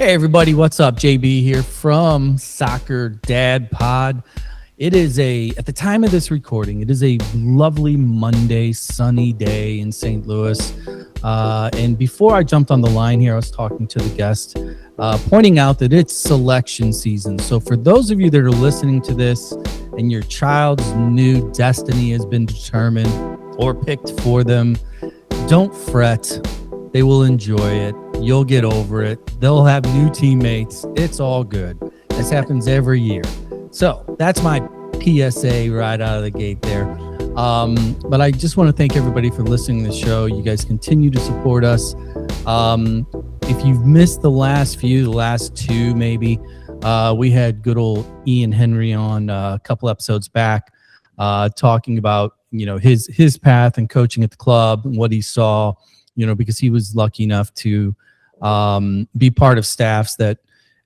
Hey everybody, what's up? JB here from Soccer Dad Pod. It is at the time of this recording, it is a lovely Monday, sunny day in St. Louis. And before I jumped on the line here, I was talking to the guest, pointing out that it's selection season. So for those of you that are listening to this and your child's new destiny has been determined or picked for them, don't fret. They will enjoy it. You'll get over it. They'll have new teammates. It's all good. This happens every year. So that's my PSA right out of the gate there. But I just want to thank everybody for listening to the show. You guys continue to support us. If you've missed the last two maybe, we had good old Ian Henry on a couple episodes back, talking about his path and coaching at the club and what he saw. Because he was lucky enough to be part of staffs that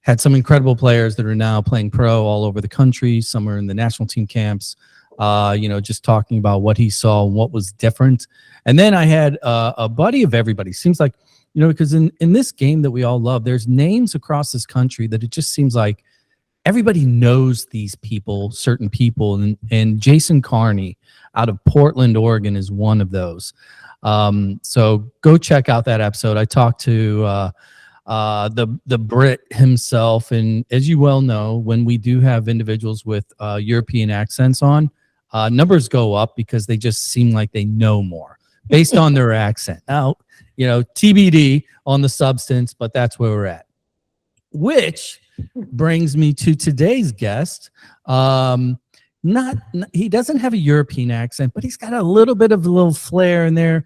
had some incredible players that are now playing pro all over the country. Some are in the national team camps, just talking about what he saw and what was different. And then I had a buddy of everybody. Seems like, because in this game that we all love, there's names across this country that it just seems like everybody knows these people, certain people. And Jason Carney out of Portland, Oregon is one of those. So go check out that episode. I talked to the Brit himself, and as you well know, when we do have individuals with European accents on, numbers go up because they just seem like they know more based on their accent. Now, TBD on the substance, but that's where we're at. Which brings me to today's guest. He doesn't have a European accent, but he's got a little bit of a little flair in there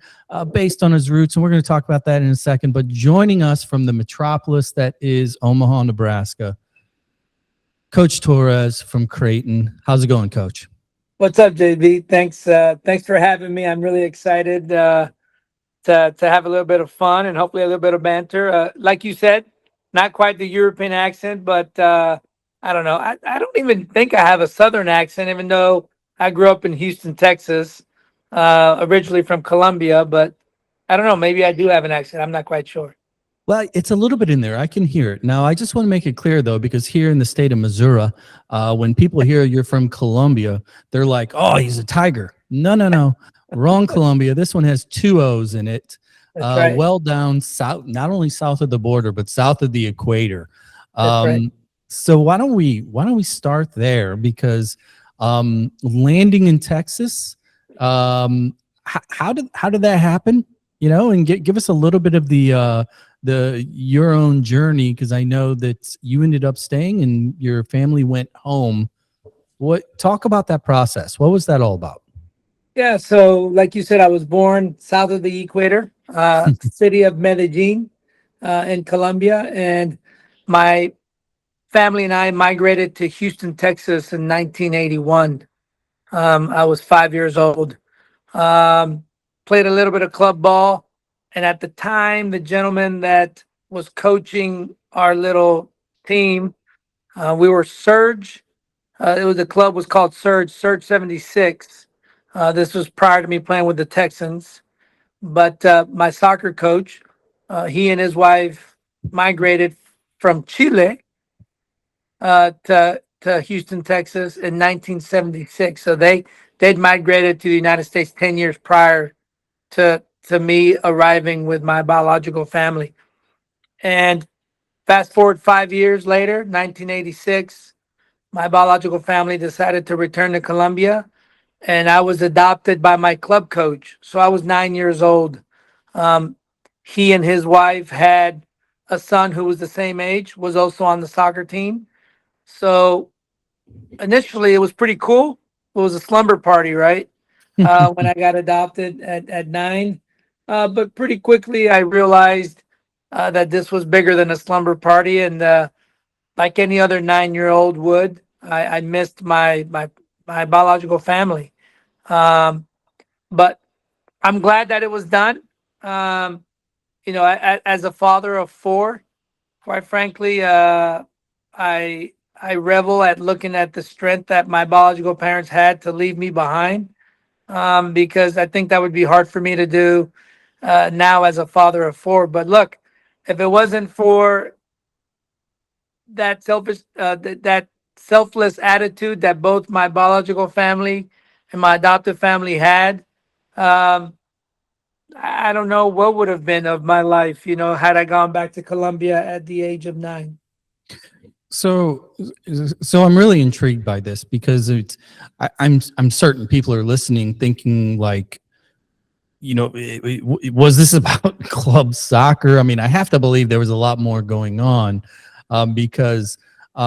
based on his roots. And we're going to talk about that in a second. But joining us from the metropolis that is Omaha, Nebraska, Coach Torres from Creighton. How's it going, Coach? What's up, JB? Thanks for having me. I'm really excited to have a little bit of fun and hopefully a little bit of banter. Like you said, not quite the European accent, but I don't know. I don't even think I have a Southern accent, even though I grew up in Houston, Texas, originally from Colombia. But I don't know. Maybe I do have an accent. I'm not quite sure. Well, it's a little bit in there. I can hear it. Now, I just want to make it clear, though, because here in the state of Missouri, when people hear you're from Colombia, they're like, oh, he's a tiger. No. Wrong Colombia. This one has two O's in it. Right. Well down south, not only south of the border, but south of the equator. Right. So why don't we start there? Because landing in Texas, how did that happen? And give us a little bit of your own journey, because I know that you ended up staying and your family went home. Talk about that process. What was that all about? Yeah. So, like you said, I was born south of the equator, city of Medellin, in Colombia, and my family and I migrated to Houston, Texas in 1981. I was 5 years old. Played a little bit of club ball. And at the time, the gentleman that was coaching our little team, we were Surge. The club was called Surge 76. This was prior to me playing with the Texans. But my soccer coach, he and his wife migrated from Chile to Houston, Texas in 1976. So they'd migrated to the United States 10 years prior to me arriving with my biological family. And fast forward 5 years later, 1986, my biological family decided to return to Colombia, and I was adopted by my club coach. So I was 9 years old. He and his wife had a son who was the same age, was also on the soccer team. So initially, it was pretty cool. It was a slumber party, right? When I got adopted at 9. But pretty quickly, I realized that this was bigger than a slumber party. And like any other 9-year-old would, I missed my biological family. But I'm glad that it was done. As a father of 4, quite frankly, I revel at looking at the strength that my biological parents had to leave me behind, because I think that would be hard for me to do now as a father of 4. But look, if it wasn't for that that selfless attitude that both my biological family and my adoptive family had. Um, I don't know what would have been of my life, had I gone back to Colombia at the age of 9. So, so I'm really intrigued by this because I'm certain people are listening, thinking like, was this about club soccer? I mean, I have to believe there was a lot more going on, because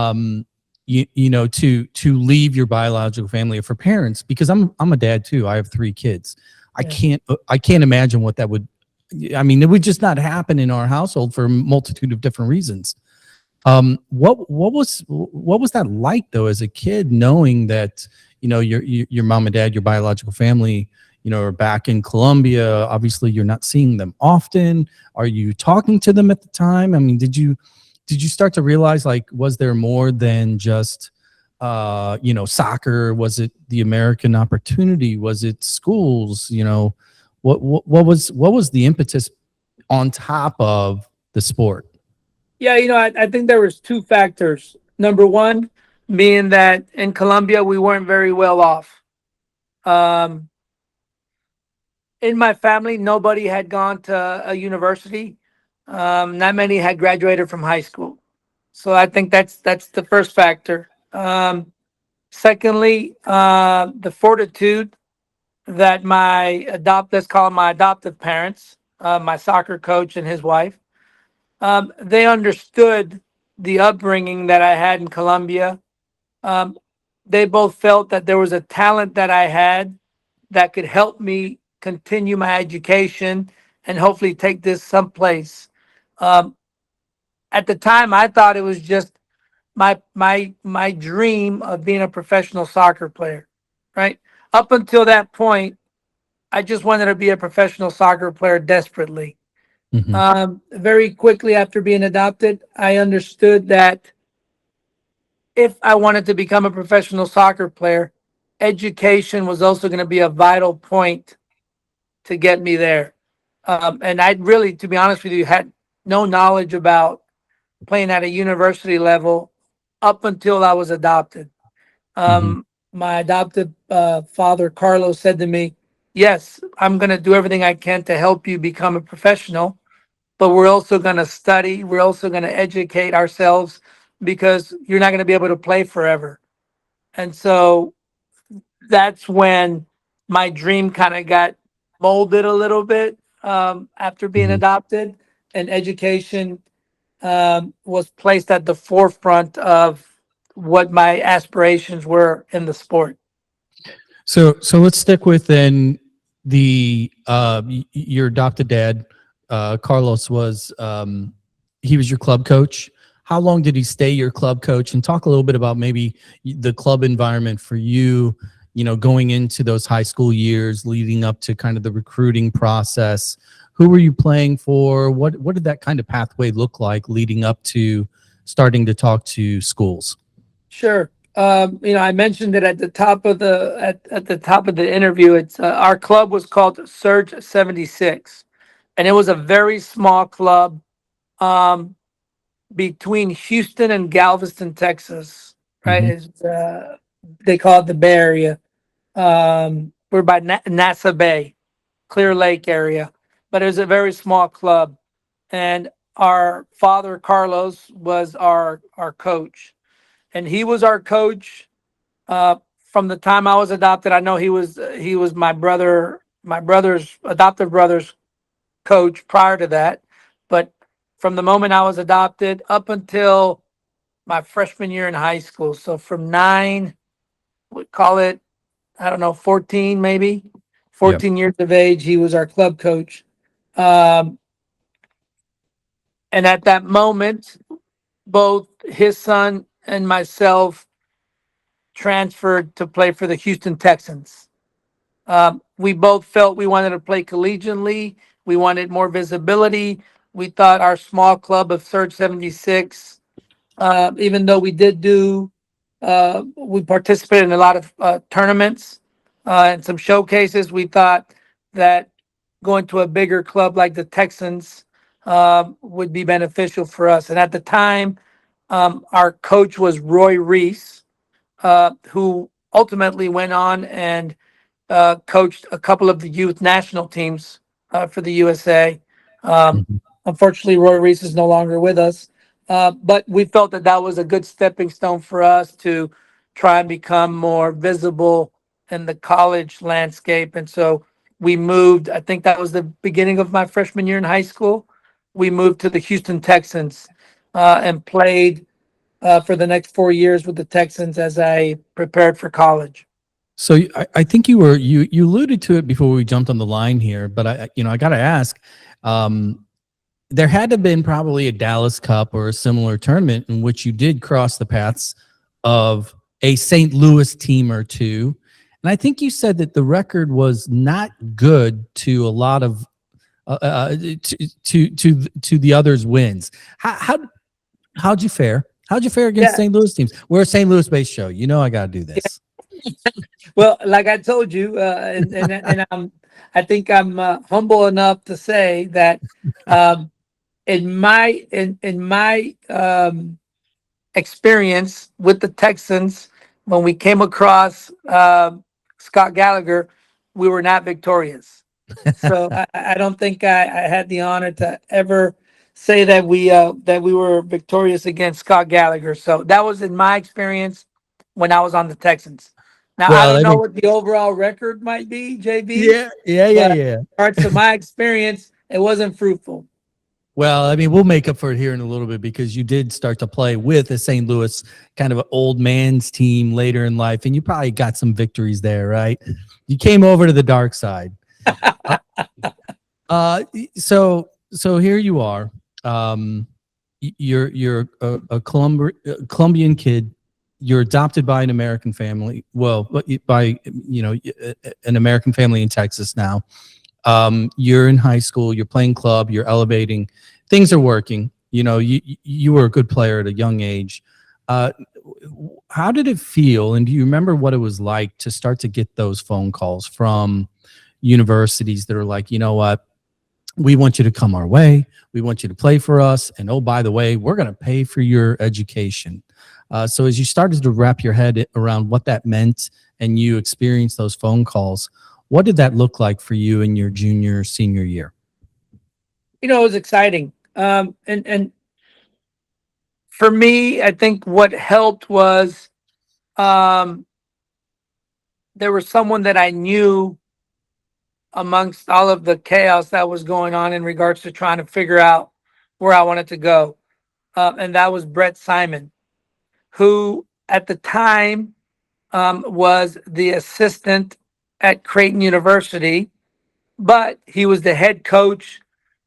to leave your biological family, or for parents, because I'm a dad too. I have 3 kids. Yeah. I can't imagine what that would. I mean, it would just not happen in our household for a multitude of different reasons. What was that like though as a kid, knowing that your mom and dad, your biological family, are back in Colombia? Obviously, you're not seeing them often. Are you talking to them at the time? I mean, did you start to realize, like, was there more than just soccer? Was it the American opportunity? Was it schools? What was the impetus on top of the sport? Yeah, I think there was two factors. Number one, being that in Colombia we weren't very well off. Um, in my family, nobody had gone to a university. Not many had graduated from high school. So I think that's the first factor. Secondly, the fortitude that let's call them my adoptive parents, my soccer coach and his wife, they understood the upbringing that I had in Colombia. Um, they both felt that there was a talent that I had that could help me continue my education and hopefully take this someplace. Um, at the time, I thought it was just my dream of being a professional soccer player, right? Up until that point, I just wanted to be a professional soccer player desperately. Hmm. Very quickly after being adopted, I understood that if I wanted to become a professional soccer player, education was also going to be a vital point to get me there. And I really, to be honest with you, had no knowledge about playing at a university level up until I was adopted. Hmm. My adoptive father, Carlos, said to me, "Yes, I'm going to do everything I can to help you become a professional, but we're also going to study. We're also going to educate ourselves because you're not going to be able to play forever." And so that's when my dream kind of got molded a little bit after being Hmm. adopted, and education was placed at the forefront of what my aspirations were in the sport. So let's stick with then your adopted dad, Carlos, was he was your club coach. How long did he stay your club coach? And talk a little bit about maybe the club environment for you, going into those high school years, leading up to kind of the recruiting process. Who were you playing for? What did that kind of pathway look like leading up to starting to talk to schools? Sure. I mentioned it at the top of at the top of the interview. It's our club was called Surge 76, and it was a very small club um, between Houston and Galveston, Texas. Right? Hmm. They call it the Bay Area. We're by NASA Bay, Clear Lake area, but it was a very small club, and our father Carlos was our coach, and he was our coach uh, from the time I was adopted. I know he was my brother's adoptive brother's coach prior to that, but from the moment I was adopted up until my freshman year in high school, so from 9, we call it, I don't know, 14 maybe, Yep. 14 years of age, he was our club coach. Um, and at that moment, both his son and myself transferred to play for the Houston Texans. We both felt we wanted to play collegiately. We wanted more visibility. We thought our small club of Surge 76, even though we participated in a lot of tournaments and some showcases, we thought that going to a bigger club like the Texans would be beneficial for us. And at the time, Our coach was Roy Reese, who ultimately went on and coached a couple of the youth national teams for the USA. Um, Mhm. Unfortunately, Roy Reese is no longer with us, but we felt that that was a good stepping stone for us to try and become more visible in the college landscape. And so we moved, I think that was the beginning of my freshman year in high school. We moved to the Houston Texans and played for the next 4 years with the Texans as I prepared for college. So I think you alluded to it before we jumped on the line here, but I got to ask, um, there had to have been probably a Dallas Cup or a similar tournament in which you did cross the paths of a St. Louis team or two. And I think you said that the record was not good to a lot of to the others' wins. How'd you fare? How'd you fare against Yeah. St. Louis teams? We're a St. Louis based show. You know I got to do this. Well, like I told you, and I think I'm humble enough to say that um, in my experience with the Texans, when we came across Scott Gallagher, we were not victorious. So I don't think I had the honor to ever say that we were victorious against Scott Gallagher. So that was in my experience when I was on the Texans. Now I Well, don't I know mean, what the overall record might be, JB, but yeah. parts of my experience, it wasn't fruitful. Well, I mean, we'll make up for it here in a little bit because you did start to play with a St. Louis kind of an old man's team later in life, and you probably got some victories there, right? You came over to the dark side. Uh, so here you are. You're a Colombian kid. You're adopted by an American family. Well, by an American family in Texas now. You're in high school, you're playing club, you're elevating, things are working. You were a good player at a young age. Uh, how did it feel? And do you remember what it was like to start to get those phone calls from universities that are like, you know what, we want you to come our way, we want you to play for us, and oh, by the way, we're going to pay for your education. So as you started to wrap your head around what that meant and you experienced those phone calls, what did that look like for you in your junior, senior year? It was exciting. And for me, I think what helped was um, there was someone that I knew amongst all of the chaos that was going on in regards to trying to figure out where I wanted to go. And that was Brett Simon, who at the time was the assistant at Creighton University, but he was the head coach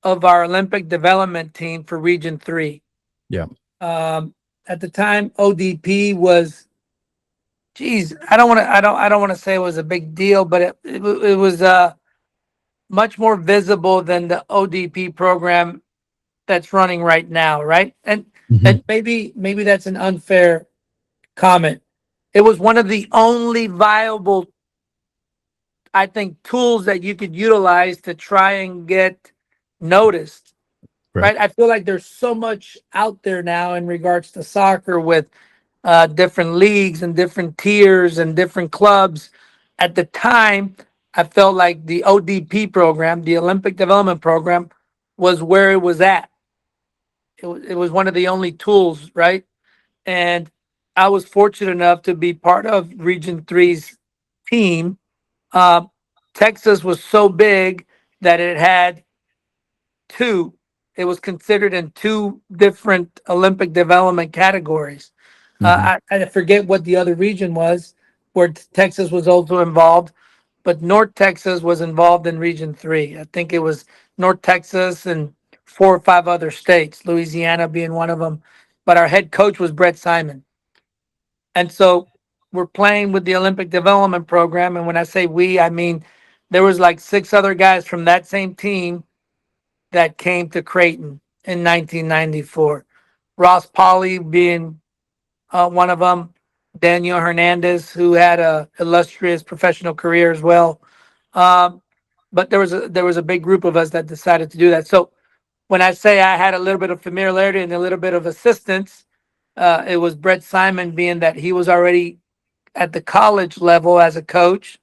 of our Olympic development team for Region 3. Yeah. Um, at the time, ODP was, geez, I don't want to say it was a big deal, but it was much more visible than the ODP program that's running right now, right? Mhm. And maybe that's an unfair comment. It was one of the only viable, I think, tools that you could utilize to try and get noticed, Right. right? I feel like there's so much out there now in regards to soccer with different leagues and different tiers and different clubs. At the time, I felt like the ODP program, the Olympic Development Program, was where it was at. It was one of the only tools, right? And I was fortunate enough to be part of Region Three's team. Uh, Texas was so big that it had two. It was considered in two different Olympic development categories. Mhm. I forget what the other region was where Texas was also involved, but North Texas was involved in Region 3. I think it was North Texas and four or five other states, Louisiana being one of them. But our head coach was Brett Simon. And so we're playing with the Olympic Development Program. And when I say we, I mean there was like six other guys from that same team that came to Creighton in 1994. Ross Polly being one of them, Daniel Hernandez, who had a illustrious professional career as well. Um, but there was a big group of us that decided to do that. So when I say I had a little bit of familiarity and a little bit of assistance, It was Brett Simon, being that he was already at the college level as a coach,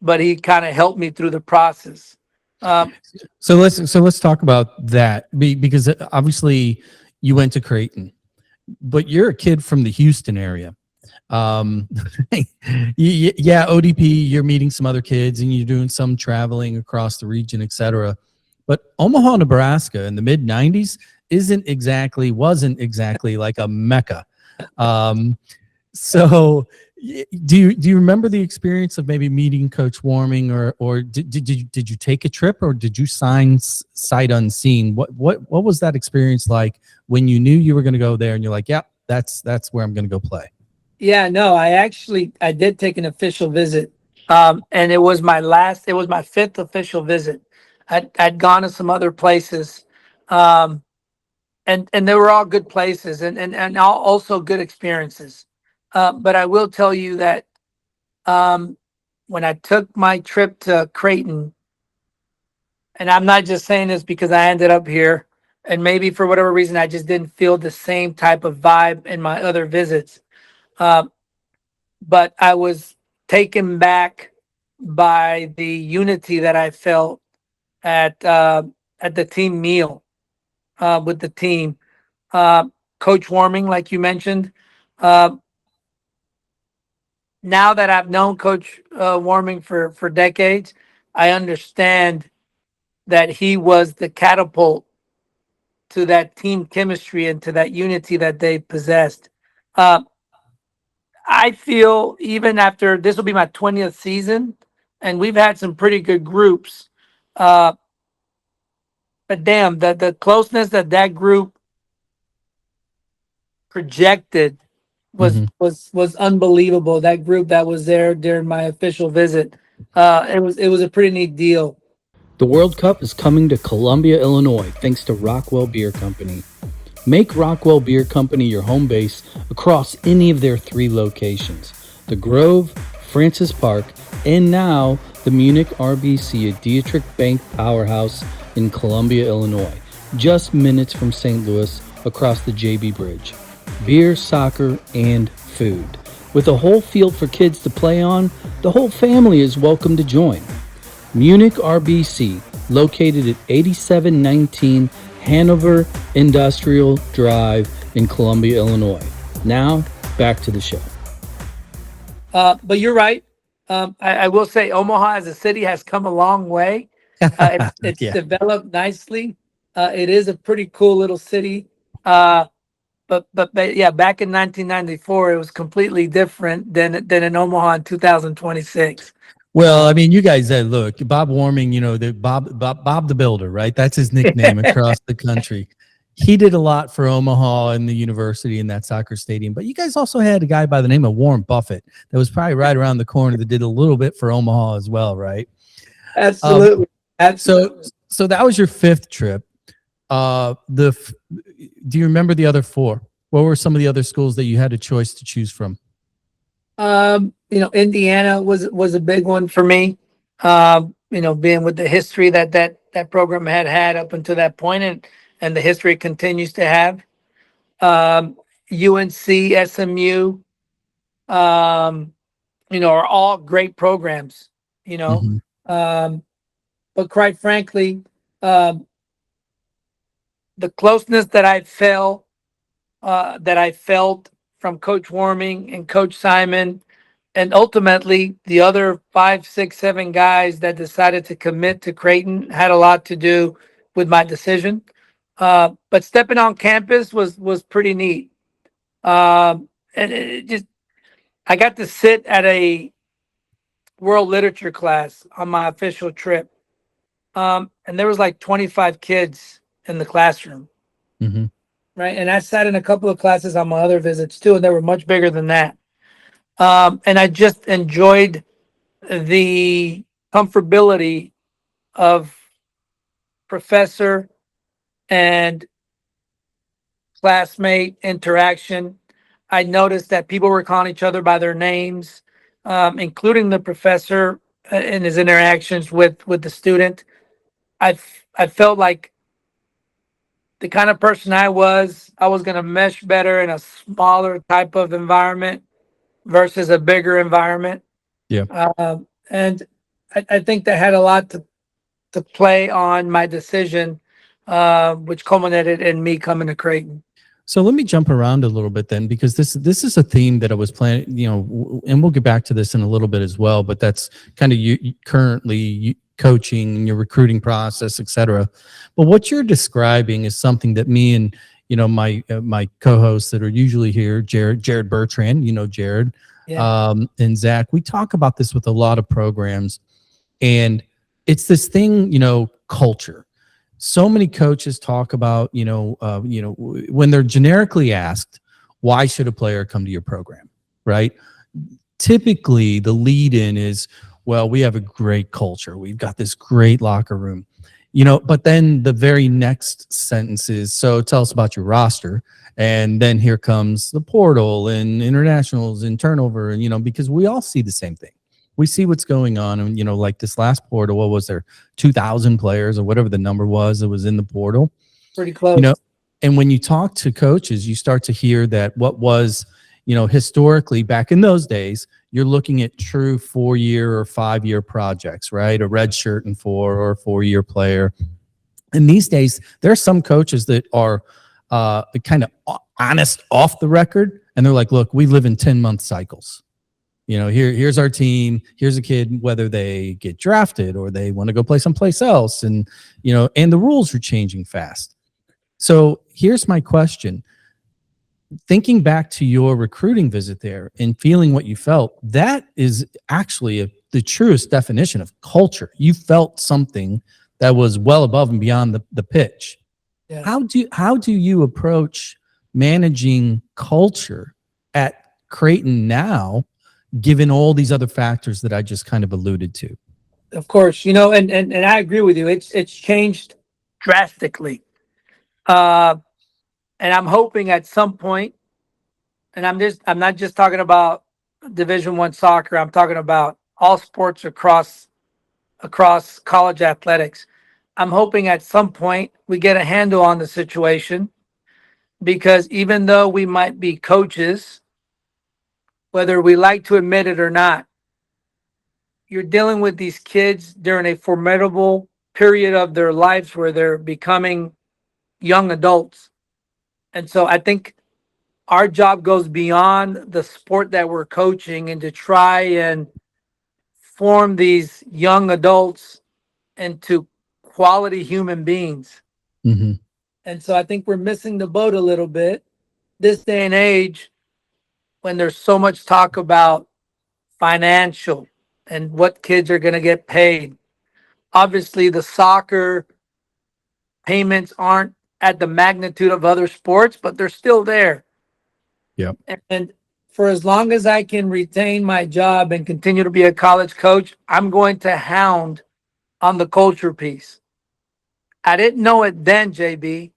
but he kind of helped me through the process. Um, So let's talk about that because obviously you went to Creighton, but you're a kid from the Houston area. Um, yeah, ODP, you're meeting some other kids and you're doing some traveling across the region, etc. But Omaha, Nebraska in the mid 90s wasn't exactly like a mecca. Um, so do you remember the experience of maybe meeting Coach Warming, or did you take a trip, or did you sign sight unseen? What was that experience like when you knew you were going to go there and you're like, yeah, that's where I'm going to go play? yeah, no, I did take an official visit. And it was my fifth official visit. I'd gone to some other places. Um, and they were all good places, and also good experiences. But I will tell you that, um, when I took my trip to Creighton, and I'm not just saying this because I ended up here, and maybe for whatever reason I just didn't feel the same type of vibe in my other visits. Uh, but I was taken back by the unity that I felt at at the team meal, with the team. Uh, Coach Warming, like you mentioned, uh, now that I've known Coach Warming for decades, I understand that he was the catapult to that team chemistry and to that unity that they possessed. Uh, I feel even after this will be my 20th season, and we've had some pretty good groups. Uh, but damn, the closeness that that group projected was unbelievable. That group that was there during my official visit, it was a pretty neat deal. The World Cup is coming to Columbia, Illinois, thanks to Rockwell Beer Company. Make Rockwell Beer Company your home base across any of their 3 locations: the Grove, Francis Park, and now the Munich RBC at Dietrich Bank Powerhouse in Columbia, Illinois, just minutes from St. Louis across the JB Bridge. Beer, soccer, and food. With a whole field for kids to play on, the whole family is welcome to join. Munich RBC, located at 8719 Hanover Industrial Drive in Columbia, Illinois. Now, back to the show. But you're right. I will say Omaha as a city has come a long way. It's Yeah. developed nicely. It is a pretty cool little city. Uh, but yeah, back in 1994, it was completely different than in Omaha in 2026. Well, I mean, you guys look, Bob Warming, the Bob the Builder, right? That's his nickname across the country. He did a lot for Omaha and the university in that soccer stadium. But you guys also had a guy by the name of Warren Buffett that was probably right around the corner that did a little bit for Omaha as well, right? Um, Absolutely, so absolutely. so that was your 5th trip. Do you remember the other 4? What were some of the other schools that you had a choice to choose from? Indiana was a big one for me. Being with the history that program had up until that point, and the history it continues to have. UNC, SMU, um, are all great programs. You know, Mm-hmm. um, but quite frankly, um, the closeness that I felt from Coach Warming and Coach Simon, and ultimately the other 5, 6, 7 guys that decided to commit to Creighton, had a lot to do with my decision. But stepping on campus was pretty neat. And it just I got to sit at a world literature class on my official trip, and there was like 25 kids in the classroom, Mm-hmm. right? And I sat in a couple of classes on my other visits too, and they were much bigger than that. And I just enjoyed the comfortability of professor and classmate interaction. I noticed that people were calling each other by their names, including the professor, in his interactions with the student. I felt like the kind of person I was going to mesh better in a smaller type of environment versus a bigger environment. Yeah. And I think that had a lot to play on my decision, which culminated in me coming to Creighton. So let me jump around a little bit then, because this is a theme that I was planning, and we'll get back to this in a little bit as well. But that's kind of you currently coaching, your recruiting process, et cetera. But what you're describing is something that me and my co-hosts that are usually here, Jared Bertrand, Jared, Yeah. and Zach, we talk about this with a lot of programs, and it's this thing, culture. So many coaches talk about, when they're generically asked, why should a player come to your program, right? Typically, the lead in is, well, we have a great culture. We've got this great locker room, but then the very next sentence is, so tell us about your roster. And then here comes the portal and internationals and turnover, and, because we all see the same thing. We see what's going on. And, like this last portal, what was there? 2,000 players or whatever the number was that was in the portal. Pretty close. And when you talk to coaches, you start to hear that what was, historically back in those days, you're looking at true 4-year or 5-year projects, right? A red shirt and 4 or a 4-year player. And these days, there are some coaches that are kind of honest off the record. And they're like, look, we live in 10-month cycles. Here's our team. Here's a kid, whether they get drafted or they want to go play someplace else. And, and the rules are changing fast. So here's my question. Thinking back to your recruiting visit there and feeling what you felt, that is actually the truest definition of culture. You felt something that was well above and beyond the pitch. Yeah. How do you approach managing culture at Creighton now, given all these other factors that I just kind of alluded to? Of course, and I agree with you. It's changed drastically. And I'm hoping at some point, and I'm not just talking about Division I soccer. I'm talking about all sports across college athletics. I'm hoping at some point we get a handle on the situation, because even though we might be coaches, whether we like to admit it or not, you're dealing with these kids during a formidable period of their lives where they're becoming young adults. And so I think our job goes beyond the sport that we're coaching, and to try and form these young adults into quality human beings. Mm-hmm. And so I think we're missing the boat a little bit this day and age, when there's so much talk about financial and what kids are going to get paid. Obviously, the soccer payments aren't at the magnitude of other sports, but they're still there. Yep. And for as long as I can retain my job and continue to be a college coach, I'm going to hound on the culture piece. I didn't know it then, JB.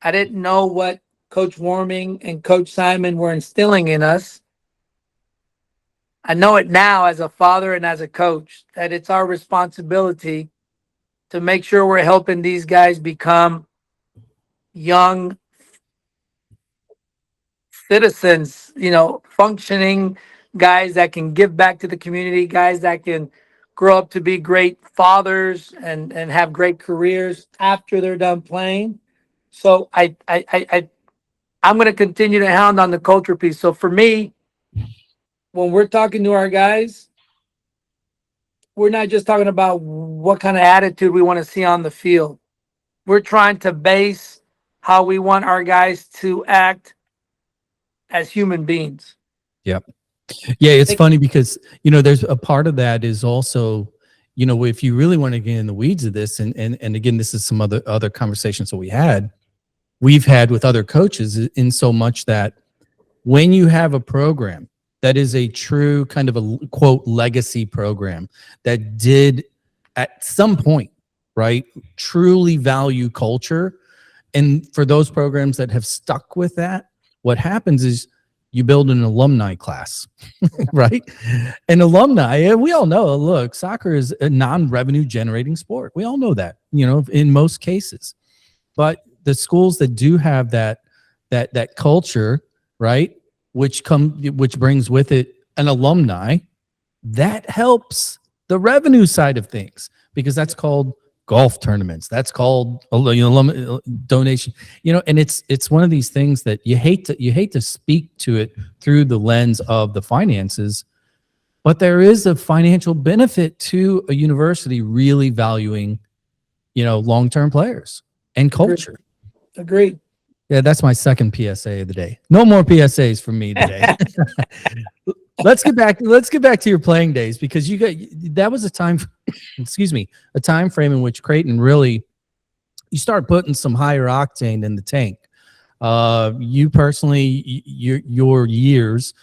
I didn't know what Coach Warming and Coach Simon were instilling in us. I know it now as a father and as a coach, that it's our responsibility to make sure we're helping these guys become young citizens, functioning guys that can give back to the community, guys that can grow up to be great fathers and have great careers after they're done playing. So I'm going to continue to hound on the culture piece. So for me, when we're talking to our guys, we're not just talking about what kind of attitude we want to see on the field. We're trying to base how we want our guys to act as human beings. Yep. Yeah, it's funny because, there's a part of that is also, if you really want to get in the weeds of this, and again, this is some other conversations that we've had with other coaches, in so much that when you have a program that is a true kind of a quote legacy program that did at some point, right, truly value culture, and for those programs that have stuck with that, what happens is you build an alumni class, right? An alumni, we all know, look, soccer is a non-revenue generating sport. We all know that, in most cases. But the schools that do have that culture, right, which brings with it an alumni, that helps the revenue side of things, because that's called golf tournaments. That's called donation. And it's one of these things that you hate to speak to it through the lens of the finances, but there is a financial benefit to a university really valuing long-term players and Agreed. culture. Agreed. Yeah, that's my second PSA of the day. No more PSAs from me today. Let's get back to your playing days, because that was a time excuse me, a time frame in which Creighton really, you start putting some higher octane in the tank. You personally, your years,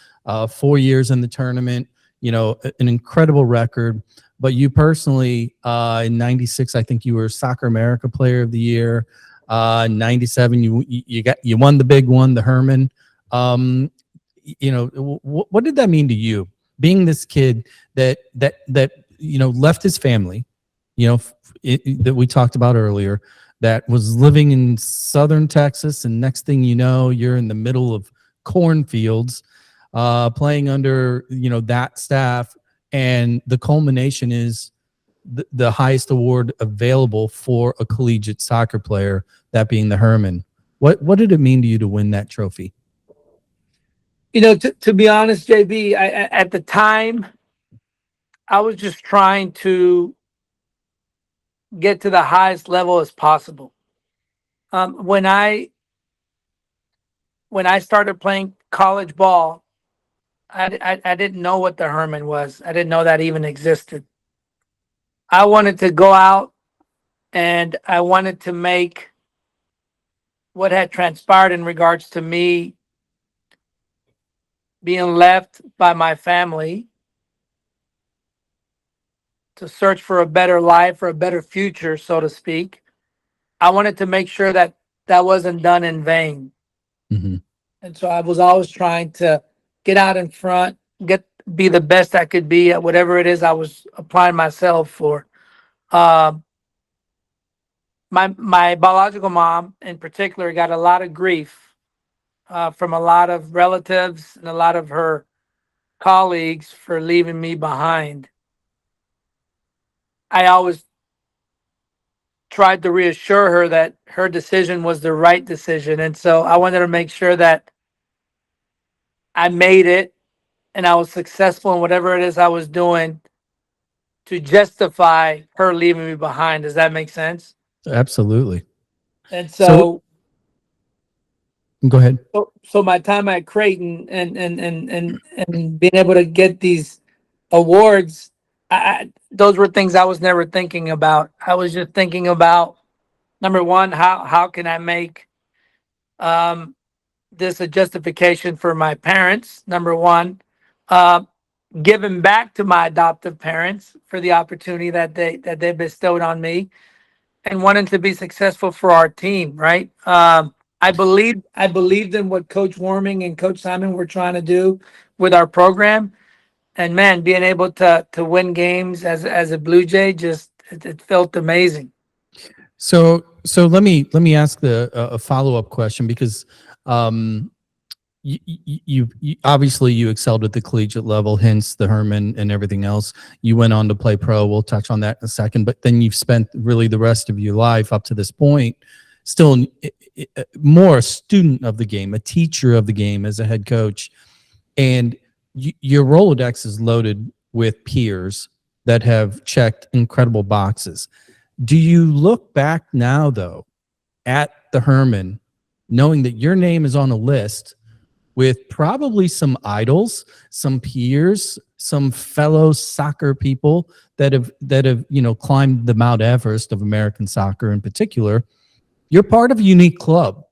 4 years in the tournament, an incredible record. But you personally, in '96, I think you were Soccer America Player of the Year. '97, you won the big one, the Herman. Um, what did that mean to you, being this kid that left his family, that we talked about earlier, that was living in southern Texas, and next thing you know, you're in the middle of cornfields, playing under that staff, and the culmination is the highest award available for a collegiate soccer player, that being the Herman. What did it mean to you to win that trophy? To be honest, JB, at the time, I was just trying to get to the highest level as possible. When I started playing college ball, I didn't know what the Herman was. I didn't know that even existed. I wanted to go out and I wanted to make what had transpired in regards to me being left by my family to search for a better life or a better future, so to speak. I wanted to make sure that that wasn't done in vain. Mm-hmm. And so I was always trying to get out in front, be the best I could be at whatever it is I was applying myself for. Uh, my biological mom, in particular, got a lot of grief from a lot of relatives and a lot of her colleagues for leaving me behind. I always tried to reassure her that her decision was the right decision, and so I wanted to make sure that I made it and I was successful in whatever it is I was doing to justify her leaving me behind. Does that make sense? Absolutely. And So so, go ahead. so my time at Creighton and being able to get these awards, those were things I was never thinking about. I was just thinking about, number one, how can I make um, this a justification for my parents? Number one, uh, giving back to my adoptive parents for the opportunity that they bestowed on me, and wanting to be successful for our team. Right. I believed in what Coach Warming and Coach Simon were trying to do with our program, and man, being able to win games as a Blue Jay, just it felt amazing. So let me ask a follow-up question, because um, you obviously you excelled at the collegiate level, hence the Herman and everything else. You went on to play pro. We'll touch on that in a second. But then you've spent really the rest of your life up to this point still more a student of the game, a teacher of the game as a head coach, and your Rolodex is loaded with peers that have checked incredible boxes. Do you look back now, though, at the Herman, knowing that your name is on a list with probably some idols, some peers, some fellow soccer people that have climbed the Mount Everest of American soccer in particular? You're part of a unique club.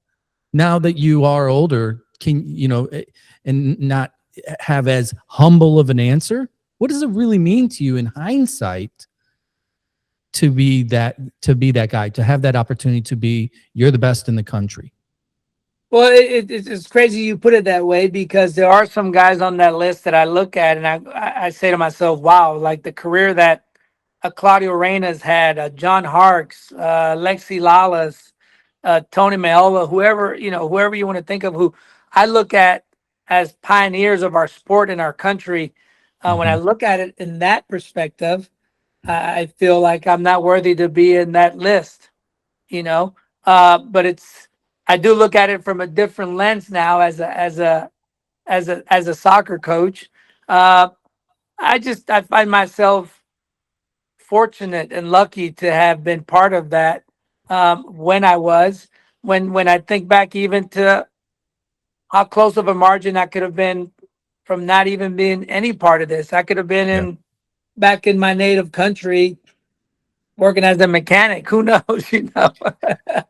Now that you are older, and not have as humble of an answer, what does it really mean to you in hindsight to be that guy, to have that opportunity to be you're the best in the country? Well, it's crazy you put it that way, because there are some guys on that list that I look at and I say to myself, wow, like the career that Claudio Reyna's had, John Harkes, Lexi Lalas, Tony Mayola, whoever, whoever you want to think of, who I look at as pioneers of our sport in our country. When I Hmm. look at it in that perspective, I feel like I'm not worthy to be in that list, you know. But I do look at it from a different lens now as a soccer coach. Uh, I find myself fortunate and lucky to have been part of that when I was. When I think back even to how close of a margin I could have been from not even being any part of this. I could have been Yeah. in back in my native country working as a mechanic. Who knows,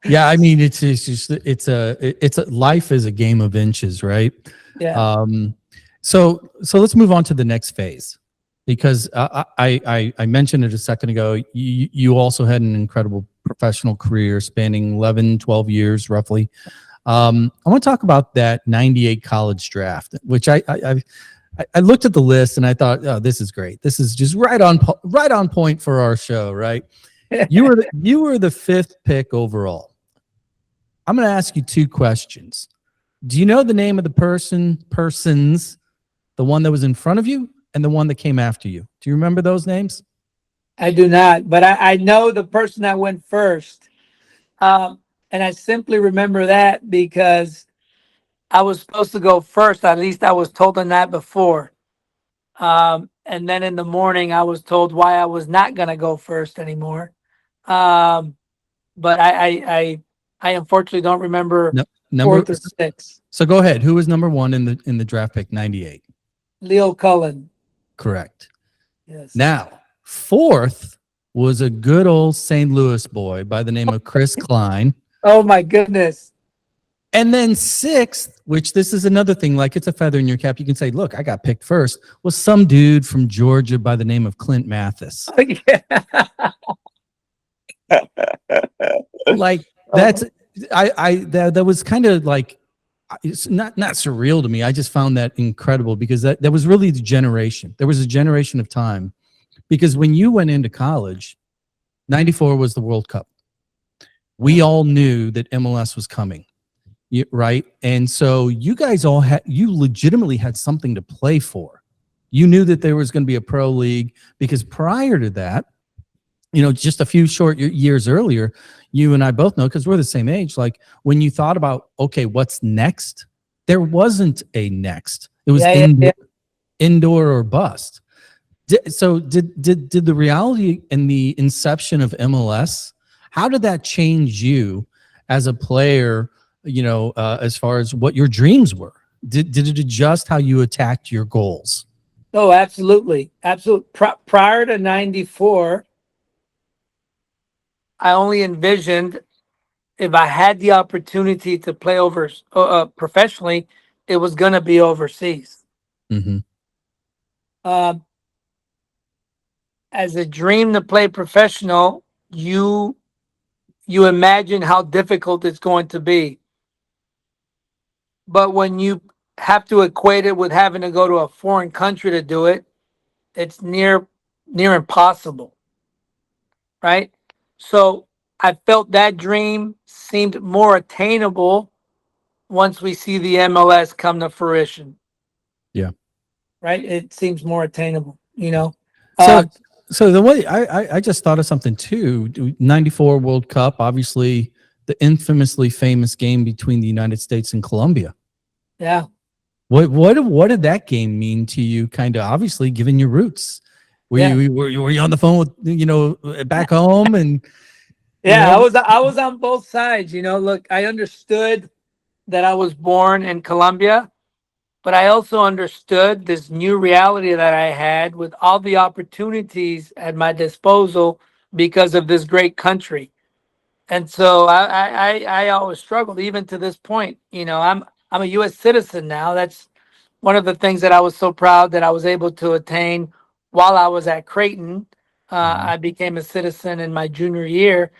Yeah, I mean, it's just it's a life is a game of inches, right? Yeah. Um, so let's move on to the next phase, because I mentioned it a second ago. You also had an incredible professional career spanning 11, 12 years roughly. I want to talk about that '98 college draft, which I looked at the list and I thought, oh, this is great. This is just right on point for our show, right? You were the fifth pick overall. I'm going to ask you two questions. Do you know the name of the persons, the one that was in front of you and the one that came after you? Do you remember those names? I do not, but I know the person that went first. And I simply remember that because I was supposed to go first. At least I was told the night before. And then in the morning, I was told why I was not going to go first anymore. Um, but I unfortunately don't remember No, number. fourth or sixth. So go ahead. Who was number one in the draft pick '98? Leo Cullen. Correct. Yes. Now, fourth was a good old St. Louis boy by the name of Chris Klein. Oh my goodness. And then sixth, which this is another thing, like it's a feather in your cap. You can say, look, I got picked first, was some dude from Georgia by the name of Clint Mathis. Yeah. Like that's that was kind of like it's not surreal to me. I just found that incredible because that was really the generation. There was a generation of time because when you went into college, 94 was the World Cup. We all knew that MLS was coming. Right. And so you guys you legitimately had something to play for. You knew that there was going to be a pro league because prior to that, just a few short years earlier, you and I both know because we're the same age. Like when you thought about, okay, what's next? There wasn't a next. It was Yeah. indoor or bust. So did the reality and the inception of MLS, how did that change you as a player, as far as what your dreams were? Did it adjust how you attacked your goals? Oh, absolutely. Absolutely. Prior to 94, I only envisioned if I had the opportunity to play professionally, it was going to be overseas. Mm-hmm. Uh, as a dream to play professional, you imagine how difficult it's going to be. But when you have to equate it with having to go to a foreign country to do it, it's near impossible, right? So I felt that dream seemed more attainable once we see the MLS come to fruition, Yeah. right? It seems more attainable. So, Uh, so the way I just thought of something too. '94 World Cup, obviously the infamously famous game between the United States and Colombia. yeah, What did that game mean to you? Kind of obviously, given your roots, yeah, were you on the phone with back home and you yeah. I know was I was on both sides. Look, I understood that I was born in Colombia, but I also understood this new reality that I had with all the opportunities at my disposal because of this great country. And so I always struggled, even to this point. I'm a U.S. citizen now. That's one of the things that I was so proud that I was able to attain while I was at Creighton. Mhm. I became a citizen in my junior year.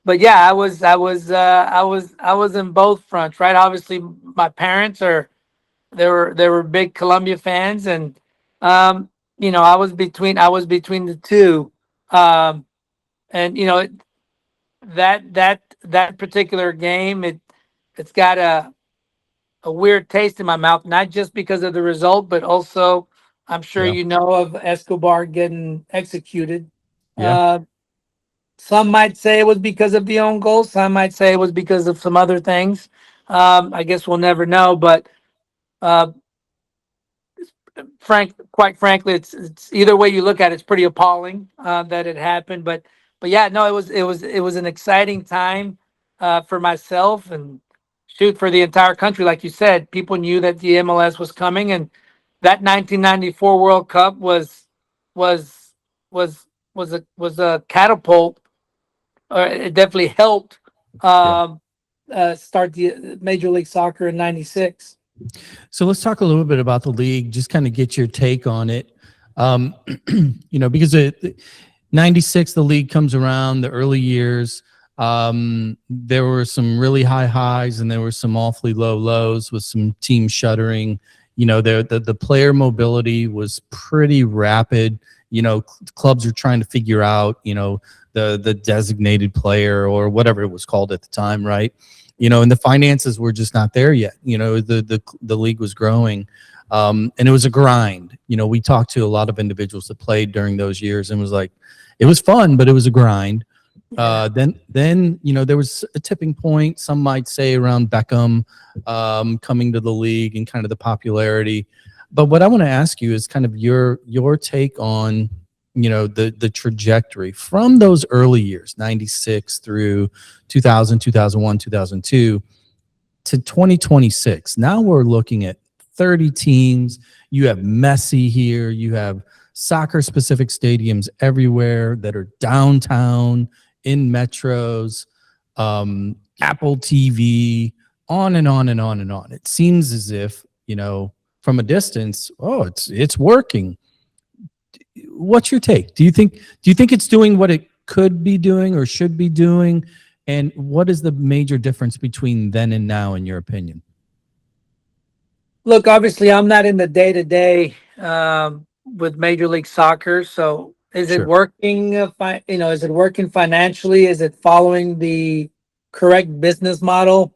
But yeah, I was in both fronts, right? Obviously, my parents are they were big Columbia fans, and um, I was between the two. Um, and that particular game, it's got a weird taste in my mouth, not just because of the result, but also I'm sure Yeah. you know of Escobar getting executed. Yeah. Uh, some might say it was because of the own goal. Some might say it was because of some other things. I guess we'll never know. But uh, quite frankly, it's either way you look at it, it's pretty appalling that it happened. But yeah, no, it was an exciting time for myself and shoot for the entire country. Like you said, people knew that the MLS was coming, and that 1994 World Cup was was was a catapult. Or it definitely helped Yeah. um, start the Major League Soccer in '96. So let's talk a little bit about the league, just kind of get your take on it. Um, because 96, the league comes around, the early years. There were some really high highs and there were some awfully low lows with some team shuttering. The player mobility was pretty rapid. Clubs are trying to figure out, the designated player or whatever it was called at the time, right? And the finances were just not there yet. The league was growing, and it was a grind. We talked to a lot of individuals that played during those years, and was like, it was fun, but it was a grind. Yeah. Then there was a tipping point. Some might say around Beckham coming to the league and kind of the popularity. But what I want to ask you is kind of your take on the trajectory from those early years, 96 through 2000, 2001, 2002 to 2026. Now we're looking at 30 teams. You have Messi here. You have soccer specific stadiums everywhere that are downtown, in metros, Apple TV, on and on and on and on. It seems as if, from a distance, oh, it's working. What's your take? Do you think it's doing what it could be doing or should be doing? And what is the major difference between then and now, in your opinion? Look, obviously, I'm not in the day to day with Major League Soccer. So, is it Sure. working? Is it working financially? Is it following the correct business model?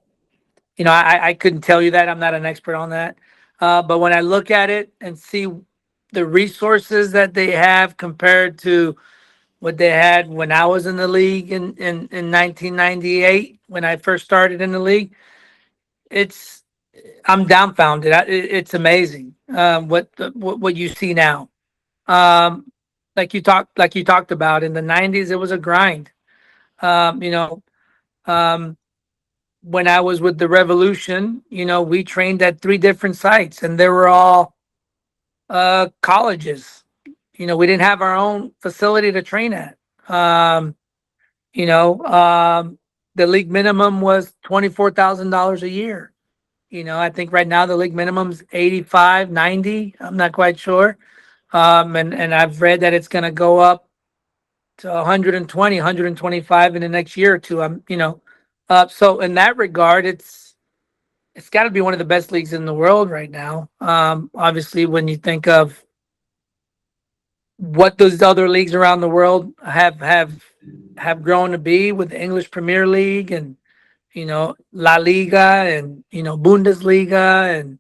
I couldn't tell you that. I'm not an expert on that. But when I look at it and see the resources that they have compared to what they had when I was in the league in 1998, when I first started in the league, it's I'm dumbfounded. It's amazing what you see now. Um, like you talked about in the '90s, it was a grind. Um, you know, um, when I was with the Revolution, we trained at three different sites, and they were all colleges. We didn't have our own facility to train at. Um, you know, um, the league minimum was $24,000 a year. I think right now the league minimum's 85, 90. I'm not quite sure. And I've read that it's going to go up to 120, 125 in the next year or two. So in that regard, it's got to be one of the best leagues in the world right now. Obviously, when you think of what those other leagues around the world have grown to be with the English Premier League and La Liga and Bundesliga and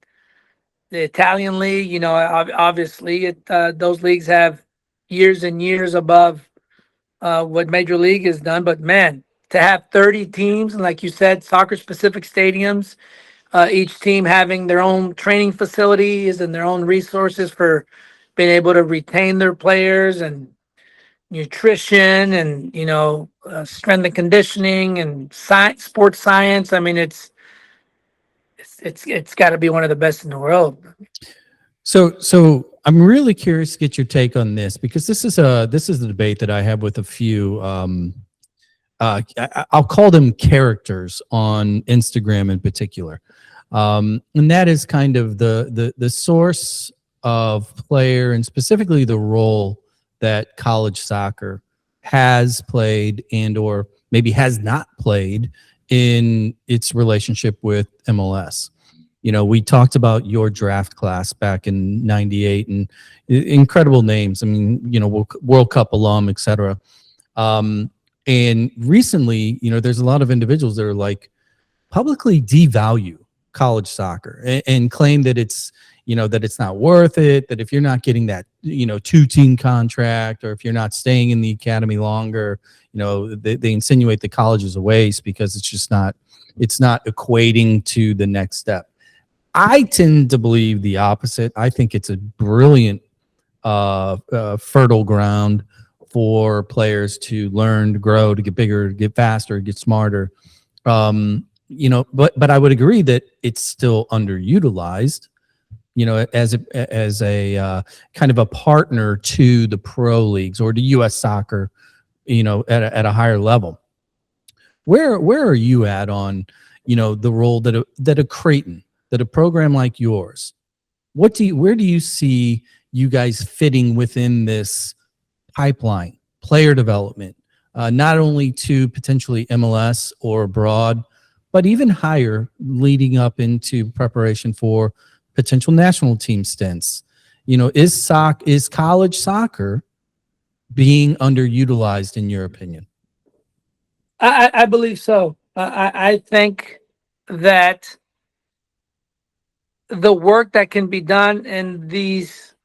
the Italian league. Obviously, those leagues have years and years above what Major League has done. But man, to have 30 teams and like you said, soccer specific stadiums, each team having their own training facilities and their own resources for being able to retain their players and nutrition and strength and conditioning and science, sports science. I mean, it's got to be one of the best in the world. So I'm really curious to get your take on this, because this is a debate that I have with a few I'll call them characters on Instagram in particular. And that is kind of the source of player, and specifically the role that college soccer has played and or maybe has not played in its relationship with MLS. We talked about your draft class back in '98 and incredible names. I mean, World Cup alum, etc. And recently, there's a lot of individuals that are like publicly devalue college soccer and claim that it's not worth it, that if you're not getting that, 2-team contract, or if you're not staying in the academy longer, they insinuate the college is a waste because it's not equating to the next step. I tend to believe the opposite. I think it's a brilliant fertile ground for players to learn, to grow, to get bigger, to get faster, get smarter. But I would agree that it's still underutilized. As a kind of a partner to the pro leagues or to U.S. soccer, at a higher level. Where are you at on, the role that a Creighton, that a program like yours, where do you see you guys fitting within this pipeline, player development, not only to potentially MLS or abroad, but even higher, leading up into preparation for potential national team stints? Is college soccer being underutilized in your opinion? I believe so. I think that the work that can be done in these,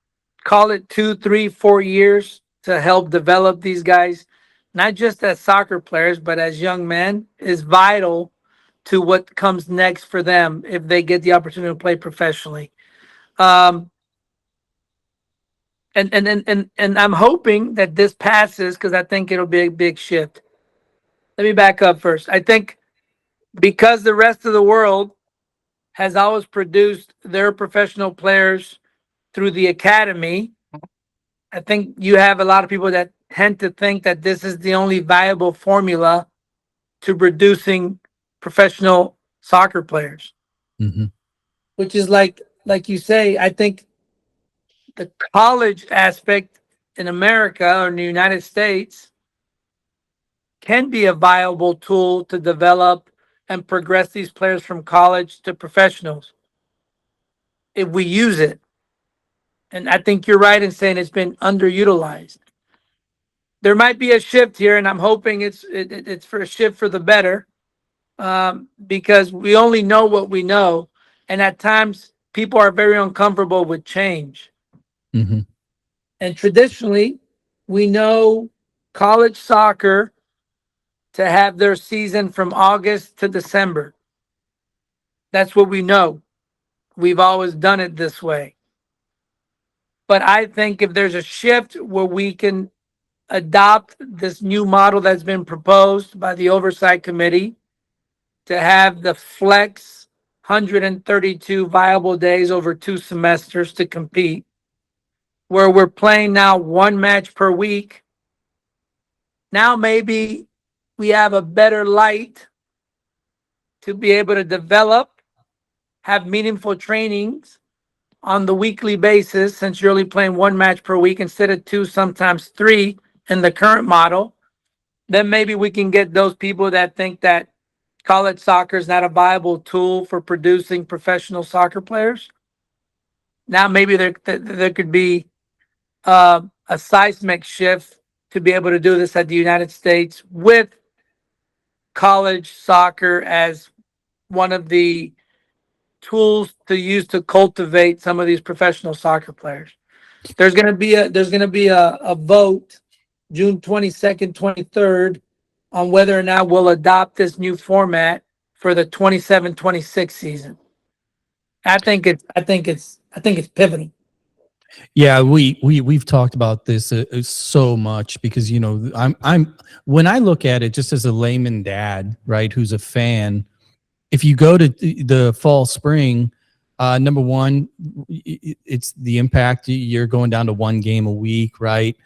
call it 2, 3, 4 years, to help develop these guys, not just as soccer players, but as young men, is vital to what comes next for them if they get the opportunity to play professionally. Um, and I'm hoping that this passes because I think it'll be a big shift. Let me back up first. I think because the rest of the world has always produced their professional players through the academy, I think you have a lot of people that tend to think that this is the only viable formula to producing professional soccer players, Mm-hmm. which is like you say, I think the college aspect in America or in the United States can be a viable tool to develop and progress these players from college to professionals if we use it. And I think you're right in saying it's been underutilized. There might be a shift here, and I'm hoping it's for a shift for the better, because we only know what we know, and at times people are very uncomfortable with change. Mm-hmm. And traditionally, we know college soccer to have their season from August to December. That's what we know. We've always done it this way. But I think if there's a shift where we can adopt this new model that's been proposed by the oversight committee to have the flex 132 viable days over 2 semesters to compete, where we're playing now one match per week. Now maybe we have a better light to be able to develop, have meaningful trainings on the weekly basis, since you're only playing one match per week instead of 2, sometimes 3 in the current model. Then maybe we can get those people that think that college soccer is not a viable tool for producing professional soccer players. Now maybe there could be a seismic shift to be able to do this at the United States with college soccer as one of the tools to use to cultivate some of these professional soccer players. There's going to be a vote June 22nd, 23rd on whether or not we'll adopt this new format for the 27-26 season. I think it's pivotal. Yeah, we've talked about this so much because I'm when I look at it just as a layman dad, right, who's a fan. If you go to the fall spring, number one, it's the impact. You're going down to one game a week, right?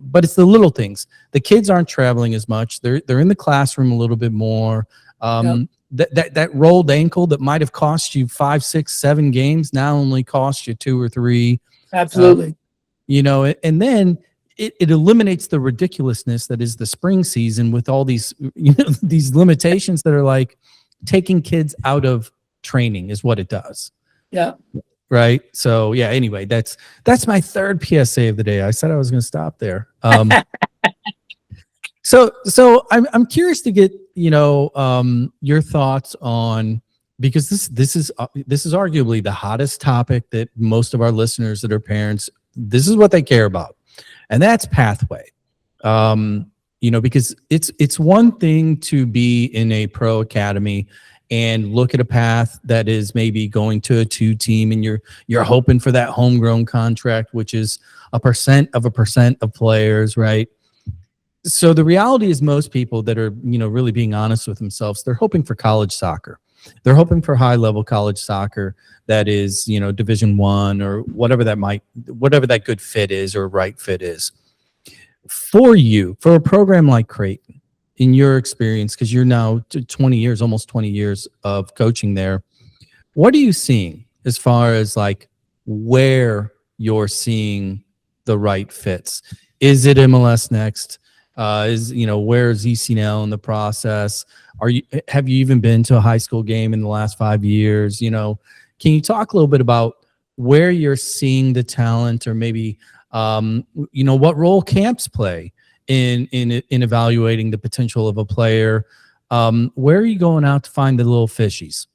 But it's the little things. The kids aren't traveling as much. They're in the classroom a little bit more. Yep. That rolled ankle that might have cost you 5, 6, 7 games now only costs you 2 or 3. Absolutely. And then it eliminates the ridiculousness that is the spring season with all these these limitations that are like taking kids out of training is what it does. Yeah. Right. So yeah, anyway, that's my third PSA of the day. I said I was going to stop there. So I'm curious to get your thoughts on, because this is arguably the hottest topic that most of our listeners that are parents, this is what they care about, and that's pathway. Because it's one thing to be in a pro academy and look at a path that is maybe going to a two team, and you're hoping for that homegrown contract, which is a percent of players, right? So the reality is most people that are, really being honest with themselves, they're hoping for college soccer. They're hoping for high level college soccer that is, Division 1 or whatever that good fit is or right fit is. For a program like Creighton, in your experience, because you're now 20 years, almost 20 years of coaching there, what are you seeing as far as like where you're seeing the right fits? Is it MLS Next? Where's ECNL in the process? Have you even been to a high school game in the last 5 years? Can you talk a little bit about where you're seeing the talent, or maybe what role camps play in evaluating the potential of a player? Where are you going out to find the little fishies?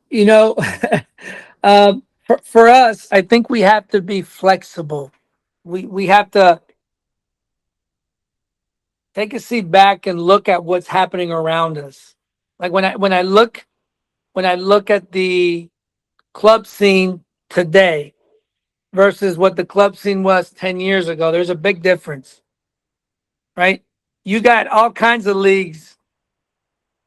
You know, for us, I think we have to be flexible. We have to take a seat back and look at what's happening around us. Like when I look at the club scene today versus what the club scene was 10 years ago, there's a big difference, right? You got all kinds of leagues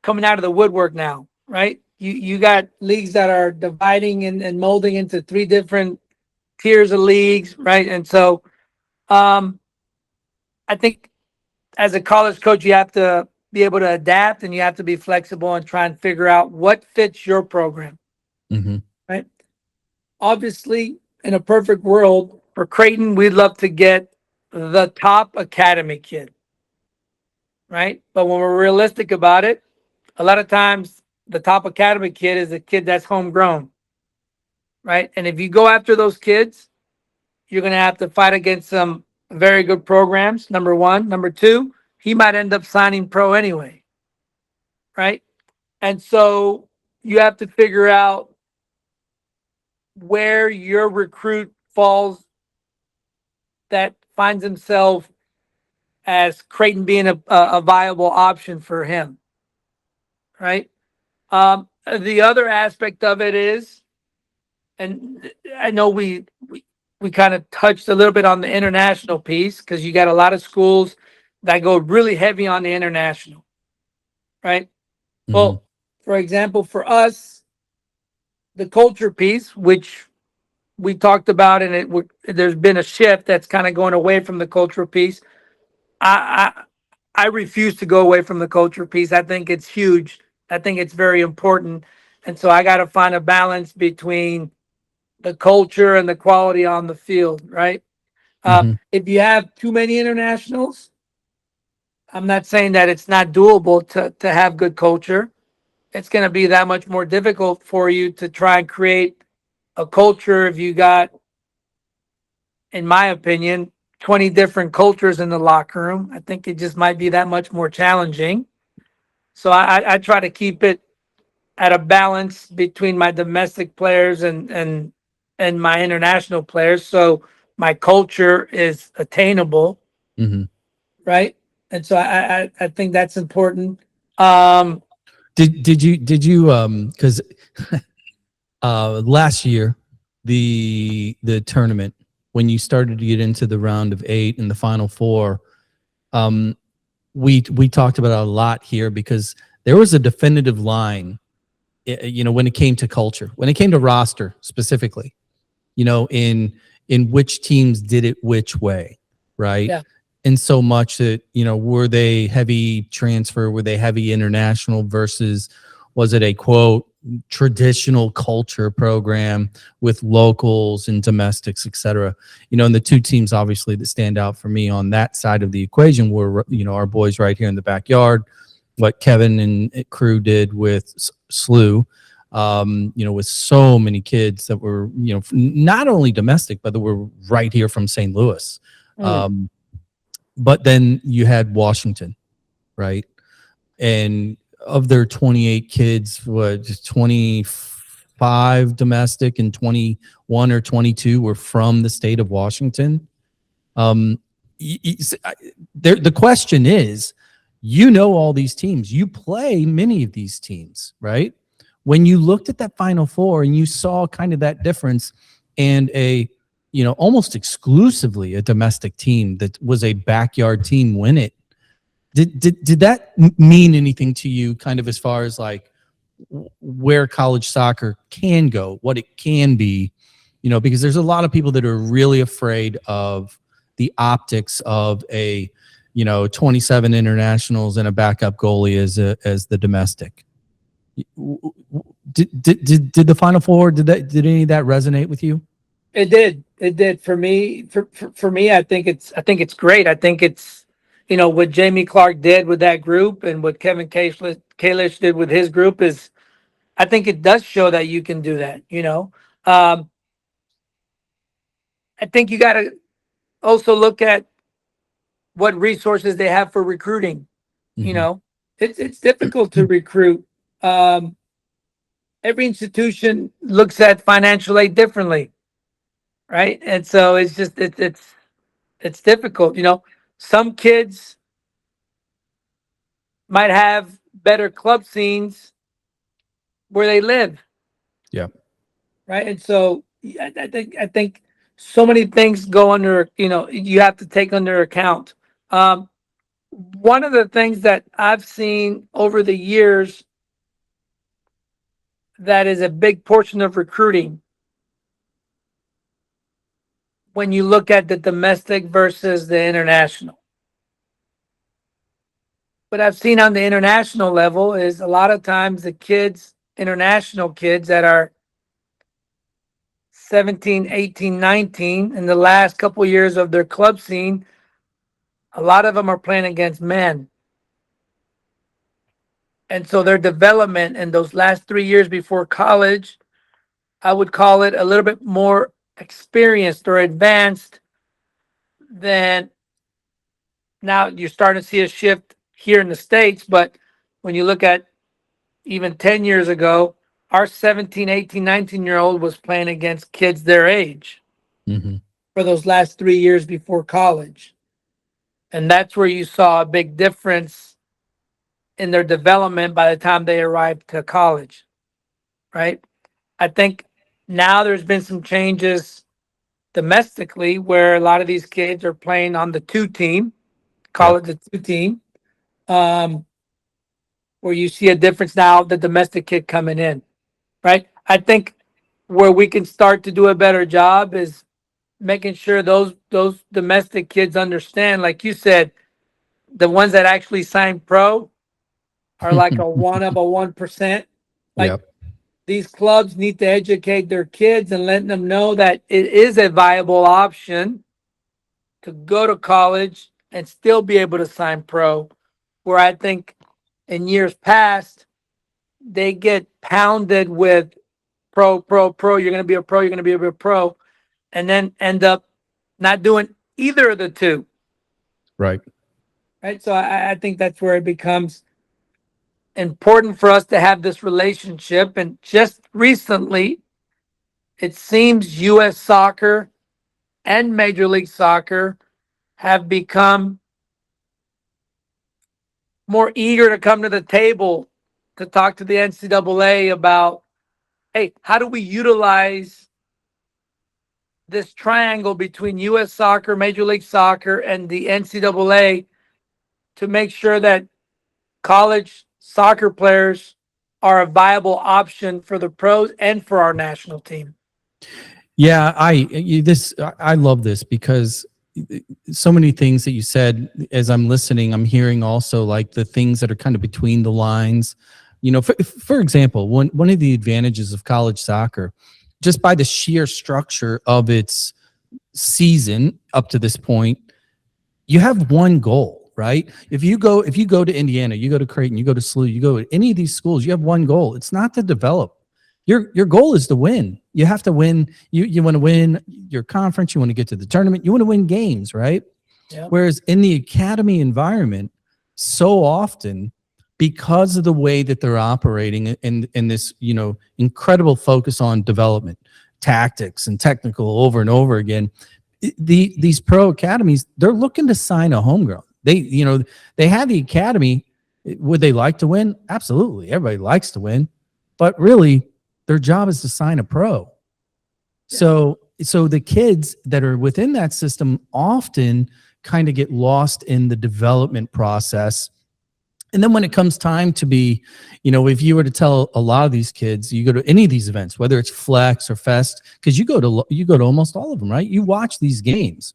coming out of the woodwork now, right? You got leagues that are dividing and molding into three different tiers of leagues, right? And so I think as a college coach, you have to be able to adapt, and you have to be flexible and try and figure out what fits your program, Mm-hmm. right? Obviously, in a perfect world for Creighton, we'd love to get the top academy kid, right? But when we're realistic about it, a lot of times the top academy kid is a kid that's homegrown, right? And if you go after those kids, you're going to have to fight against some very good programs. Number one. Number two, he might end up signing pro anyway, right? And so you have to figure out where your recruit falls that finds himself as Creighton being a viable option for him, right? The other aspect of it is, and I know we kind of touched a little bit on the international piece, because you got a lot of schools that go really heavy on the international, right? Mm-hmm. Well, for example, for us, the culture piece, which we talked about, and there's been a shift that's kind of going away from the cultural piece. I I refuse to go away from the culture piece. I think it's huge. I think it's very important, and so I got to find a balance between the culture and the quality on the field, right? Mm-hmm. If you have too many internationals, I'm not saying that it's not doable to have good culture. It's going to be that much more difficult for you to try and create a culture if you got, in my opinion, 20 different cultures in the locker room. I think it just might be that much more challenging. So I try to keep it at a balance between my domestic players and my international players. So my culture is attainable, Mm-hmm. right? And so I think that's important. Um, Did you because last year, the tournament, when you started to get into the round of 8 and the final 4, um we talked about it a lot here, because there was a definitive line, when it came to culture, when it came to roster specifically, in which teams did it which way, right? yeah. And so much that, were they heavy transfer, were they heavy international, versus was it a quote traditional culture program with locals and domestics, etc. And the two teams obviously that stand out for me on that side of the equation were, our boys right here in the backyard, what Kevin and crew did with SLU, with so many kids that were, not only domestic, but that were right here from St. Louis. Mm. But then you had Washington. right? And of their 28 kids, what, just 25 domestic and 21 or 22 were from the state of Washington. Um, the question is, all these teams, you play many of these teams, right? When you looked at that Final Four and you saw kind of that difference, and almost exclusively a domestic team that was a backyard team win it, did that mean anything to you, kind of as far as like where college soccer can go, what it can be? Because there's a lot of people that are really afraid of the optics of a 27 internationals and a backup goalie as the domestic. Did the Final Four, did any of that resonate with you? It did for me. For me, I think it's great. I think it's, what Jamie Clark did with that group and what Kevin Kalish did with his group is, I think it does show that you can do that. I think you got to also look at what resources they have for recruiting. Mm-hmm. It's difficult to recruit. Every institution looks at financial aid differently, right? And so it's just it's difficult. Some kids might have better club scenes where they live, Yeah. right? And so I think so many things go under. You have to take under account. One of the things that I've seen over the years that is a big portion of recruiting, when you look at the domestic versus the international. What I've seen on the international level is a lot of times the kids, international kids that are 17, 18, 19, in the last couple of years of their club scene, a lot of them are playing against men. And so their development in those last 3 years before college, I would call it a little bit more experienced or advanced than now. You're starting to see a shift here in the States, but when you look at even 10 years ago, our 17, 18, 19-year-old was playing against kids their age Mm-hmm. for those last 3 years before college. And that's where you saw a big difference in their development by the time they arrived to college, right? I think now there's been some changes domestically where a lot of these kids are playing on the two team, call Yeah. it the two team, where you see a difference now, the domestic kid coming in, right? I think where we can start to do a better job is making sure those domestic kids understand, like you said, the ones that actually sign pro are like a one of a 1%. Like, Yep. these clubs need to educate their kids and let them know that it is a viable option to go to college and still be able to sign pro. Where I think in years past, they get pounded with pro, pro, pro. You're going to be a pro. You're going to be a pro. And then end up not doing either of the two. Right. Right. So I think that's where it becomes important for us to have this relationship. And just recently, it seems U.S. soccer and Major League Soccer have become more eager to come to the table to talk to the NCAA about, hey, how do we utilize this triangle between U.S. soccer, Major League Soccer, and the NCAA to make sure that college soccer players are a viable option for the pros and for our national team. Yeah, I love this because so many things that you said as I'm listening, I'm hearing also like the things that are kind of between the lines. For example, one of the advantages of college soccer, just by the sheer structure of its season up to this point, you have one goal, right? If you go to Indiana, you go to Creighton, you go to SLU, you go to any of these schools, you have one goal. It's not to develop. Your goal is to win. You have to win. You want to win your conference. You want to get to the tournament. You want to win games, right? Yep. Whereas in the academy environment, so often because of the way that they're operating in this, incredible focus on development, tactics, and technical over and over again. These pro academies, they're looking to sign a homegrown. They have the academy. Would they like to win? Absolutely. Everybody likes to win, but really their job is to sign a pro. So the kids that are within that system often kind of get lost in the development process. And then when it comes time to be, if you were to tell a lot of these kids, you go to any of these events, whether it's Flex or Fest, because you go to almost all of them, right? You watch these games.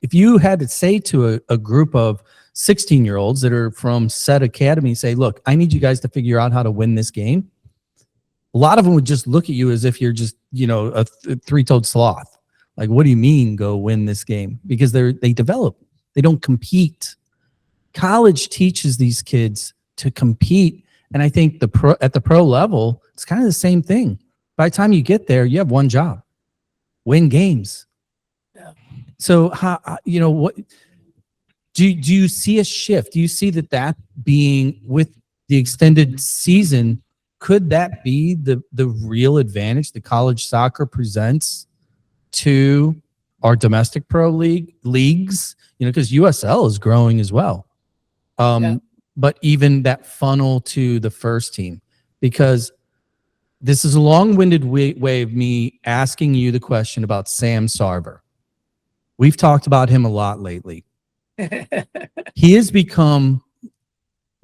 If you had to say to a group of 16-year-olds that are from said academy, say, look, I need you guys to figure out how to win this game. A lot of them would just look at you as if you're just, a three-toed sloth. Like, what do you mean go win this game? Because they develop. They don't compete. College teaches these kids to compete. And I think at the pro level, it's kind of the same thing. By the time you get there, you have one job: win games. Yeah. So what do you see a shift? Do you see that being with the extended season? Could that be the real advantage that college soccer presents to our domestic pro leagues? Because USL is growing as well. But even that funnel to the first team, because this is a long-winded way of me asking you the question about Sam Sarver. We've talked about him a lot lately. He has become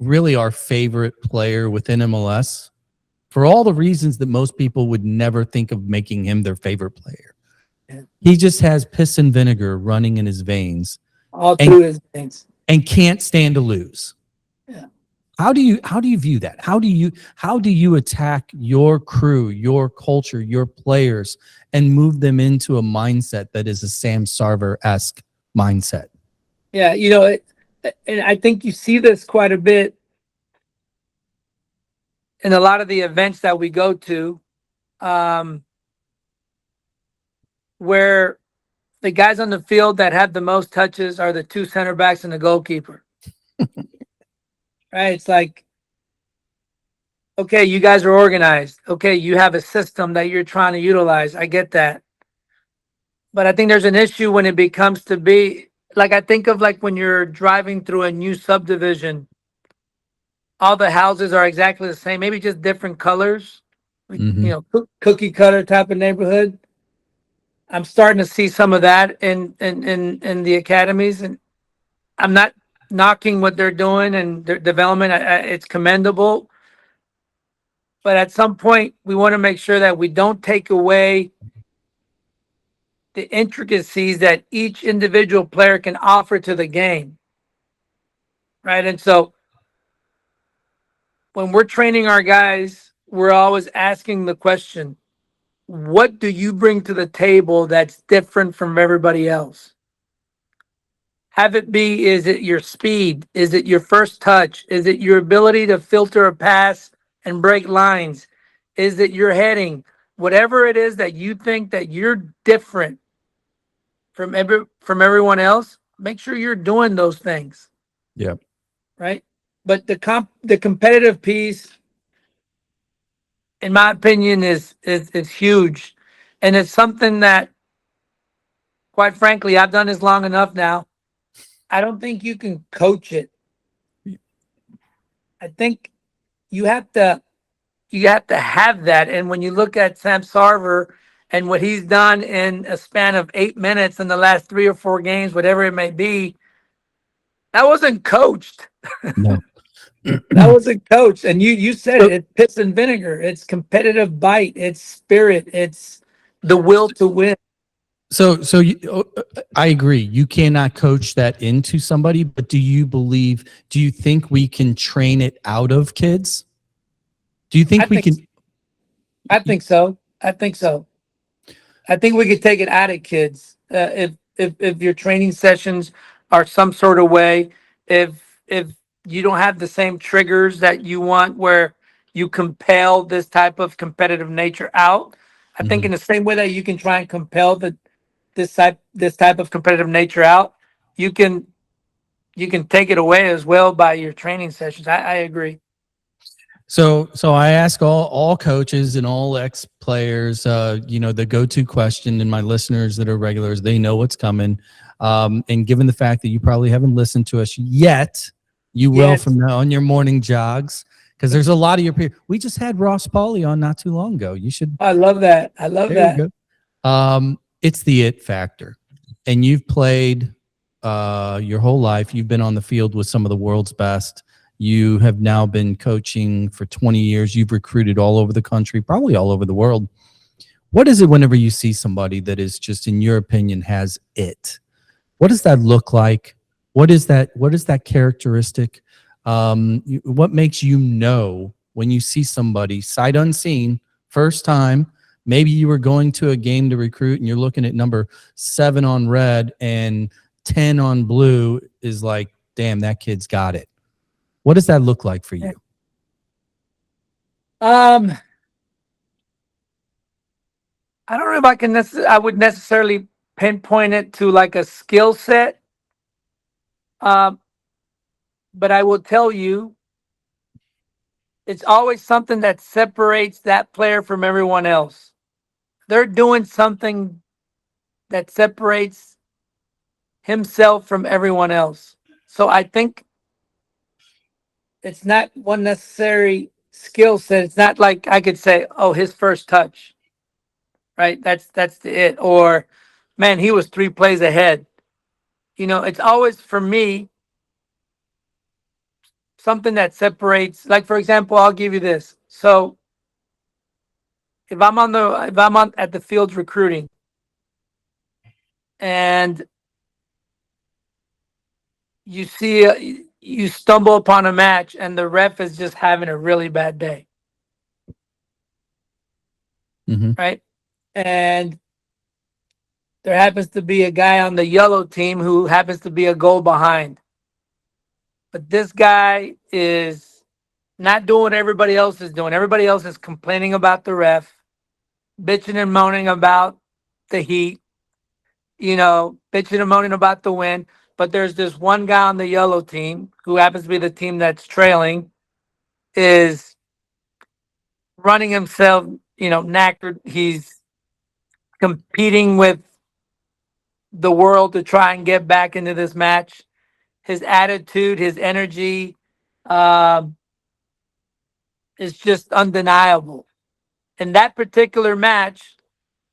really our favorite player within MLS for all the reasons that most people would never think of making him their favorite player. He just has piss and vinegar running in his veins. All through his veins. And can't stand to lose. Yeah. How do you view that? How do you attack your crew, your culture, your players, and move them into a mindset that is a Sam Sarver-esque mindset? Yeah, and I think you see this quite a bit in a lot of the events that we go to, where the guys on the field that have the most touches are the two center backs and the goalkeeper. Right? It's like, okay, you guys are organized. Okay, you have a system that you're trying to utilize. I get that. But I think there's an issue when it becomes to be, like, I think of like when you're driving through a new subdivision, all the houses are exactly the same, maybe just different colors, cookie cutter type of neighborhood. I'm starting to see some of that in the academies, and I'm not knocking what they're doing and their development. It's commendable, but at some point, we want to make sure that we don't take away the intricacies that each individual player can offer to the game, right? And so, when we're training our guys, we're always asking the question, what do you bring to the table that's different from everybody else? Have it be, is it your speed? Is it your first touch? Is it your ability to filter a pass and break lines? Is it your heading? Whatever it is that you think that you're different from everyone else, make sure you're doing those things. Yeah. Right? But the competitive piece, in my opinion, is huge. And it's something that, quite frankly, I've done this long enough now. I don't think you can coach it. I think you have to have that. And when you look at Sam Sarver and what he's done in a span of 8 minutes in the last 3 or 4 games, whatever it may be, that wasn't coached. No. That wasn't coached. And you said it, it's piss and vinegar. It's competitive bite. It's spirit. It's the will to win. So I agree. You cannot coach that into somebody, but do you think we can train it out of kids? Do you think we can? I think so. I think we could take it out of kids. If your training sessions are some sort of way, if you don't have the same triggers that you want where you compel this type of competitive nature out, I think in the same way that you can try and compel this type of competitive nature out, you can you can take it away as well by your training sessions. I agree. So I ask all coaches and all ex players, the go to question, and my listeners that are regulars, they know what's coming. And given the fact that you probably haven't listened to us yet, you will Yes, from now on your morning jogs, because there's a lot of your peers. We just had Ross Pauly on not too long ago. You should. I love that. I love There you that. go. It's the it factor, and you've played your whole life. You've been on the field with some of the world's best. You have now been coaching for 20 years. You've recruited all over the country, probably all over the world. What is it whenever you see somebody that is just, in your opinion, has it? What does that look like? What is that? What is that characteristic? What makes you know when you see somebody sight unseen, first time? Maybe you were going to a game to recruit and you're looking at number 7 on red and 10 on blue is like, damn, that kid's got it. What does that look like for you? Um, I don't know if I can I would necessarily pinpoint it to like a skill set. Um, but I will tell you, it's always something that separates that player from everyone else. They're doing something that separates himself from everyone else. So I think it's not one necessary skill set. It's not like I could say, "Oh, his first touch," right? That's it. Or, man, he was 3 plays ahead. It's always for me something that separates. Like for example, I'll give you this. So if I'm on at the field recruiting and you stumble upon a match and the ref is just having a really bad day, Mm-hmm. right? And there happens to be a guy on the yellow team who happens to be a goal behind. But this guy is not doing what everybody else is doing. Everybody else is complaining about the ref, bitching and moaning about the heat, bitching and moaning about the wind. But there's this one guy on the yellow team who happens to be the team that's trailing, is running himself, knackered. He's competing with the world to try and get back into this match. His attitude, his energy, um, is just undeniable. In that particular match,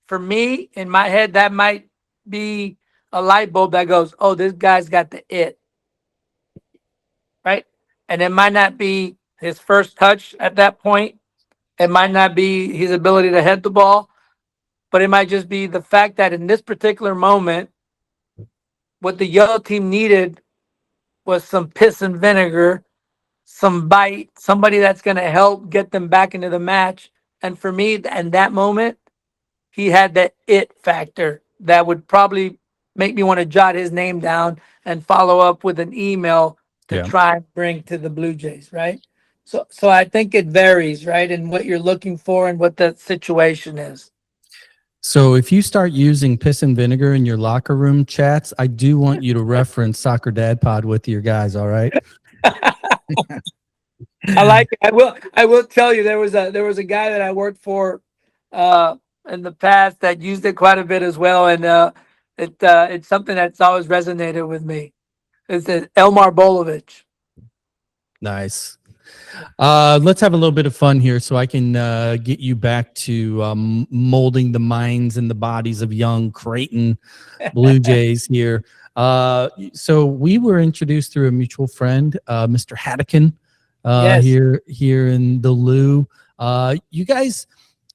for me, in my head, that might be a light bulb that goes, "Oh, this guy's got the it," right? And it might not be his first touch at that point. It might not be his ability to head the ball, but it might just be the fact that in this particular moment, what the yellow team needed was some piss and vinegar, some bite, somebody that's going to help get them back into the match. And for me, in that moment, he had that it factor that would probably make me want to jot his name down and follow up with an email to Yeah. try and bring to the Blue Jays, right? So I think it varies, right, in what you're looking for and what the situation is. So if you start using piss and vinegar in your locker room chats, I do want you to reference Soccer Dad Pod with your guys. All right. I like it. I will tell you there was a guy that I worked for uh in the past that used it quite a bit as well, and it's something that's always resonated with me. It's Elmar Bolovich. Nice. Let's have a little bit of fun here so I can get you back to molding the minds and the bodies of young Creighton Blue Jays here. So we were introduced through a mutual friend, Mr. Haddocken, Yes. here in the Lou. You guys,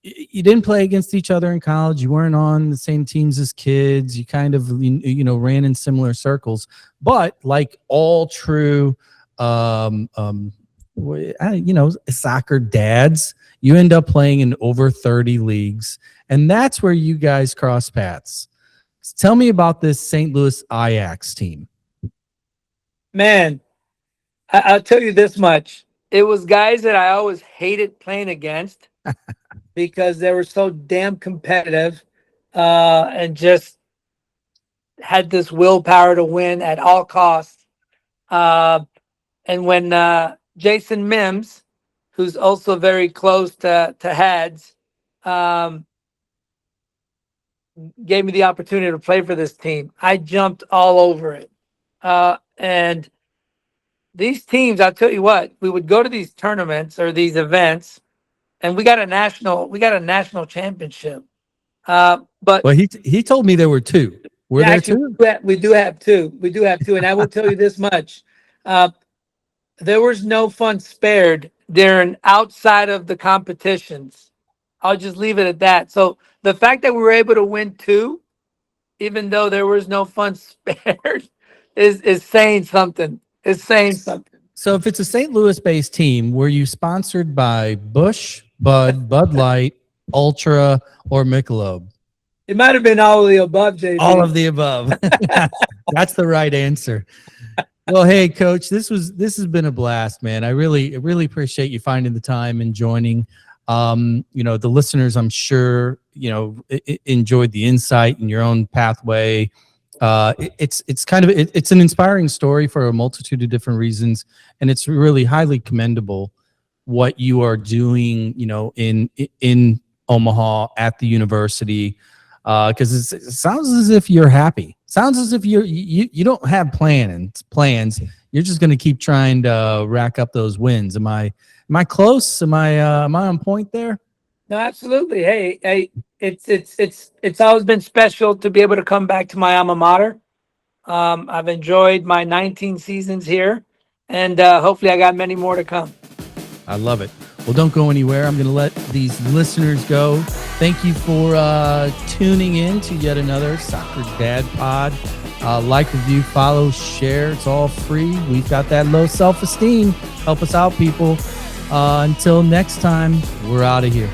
you didn't play against each other in college. You weren't on the same teams as kids. You kind of ran in similar circles. But like all true soccer dads, you end up playing in over 30 leagues, and that's where you guys cross paths. Tell me about this St. Louis Ajax team. Man, I'll tell you this much. It was guys that I always hated playing against because they were so damn competitive, and just had this willpower to win at all costs. Uh, and when Jason Mims, who's also very close to Hads, um, gave me the opportunity to play for this team, I jumped all over it. And these teams, I'll tell you what, we would go to these tournaments or these events, and we got a national championship. But Well, he told me there were two. Were yeah, there actually, two? we do have two. We do have two, and I will tell you this much: uh, there was no fun spared during outside of the competitions. I'll just leave it at that. So the fact that we were able to win two, even though there was no fun spared, is saying something. It's saying something. So if it's a St. Louis-based team, were you sponsored by Bush, Bud Light, Ultra, or Michelob? It might have been all of the above, All JB. of the above. That's the right answer. Well, hey, Coach, this has been a blast, man. I really appreciate you finding the time and joining. The listeners, I'm sure, enjoyed the insight in your own pathway. It's kind of it's an inspiring story for a multitude of different reasons, and it's really highly commendable what you are doing, in Omaha at the university, because it sounds as if you're happy. Sounds as if you don't have plans. You're just going to keep trying to rack up those wins. Am I close? Am I on point there? No, absolutely. Hey, it's always been special to be able to come back to my alma mater. I've enjoyed my 19 seasons here, and hopefully, I got many more to come. I love it. Well, don't go anywhere. I'm going to let these listeners go. Thank you for tuning in to yet another Soccer Dad Pod. Like, review, follow, share. It's all free. We've got that low self-esteem. Help us out, people. Until next time, we're out of here.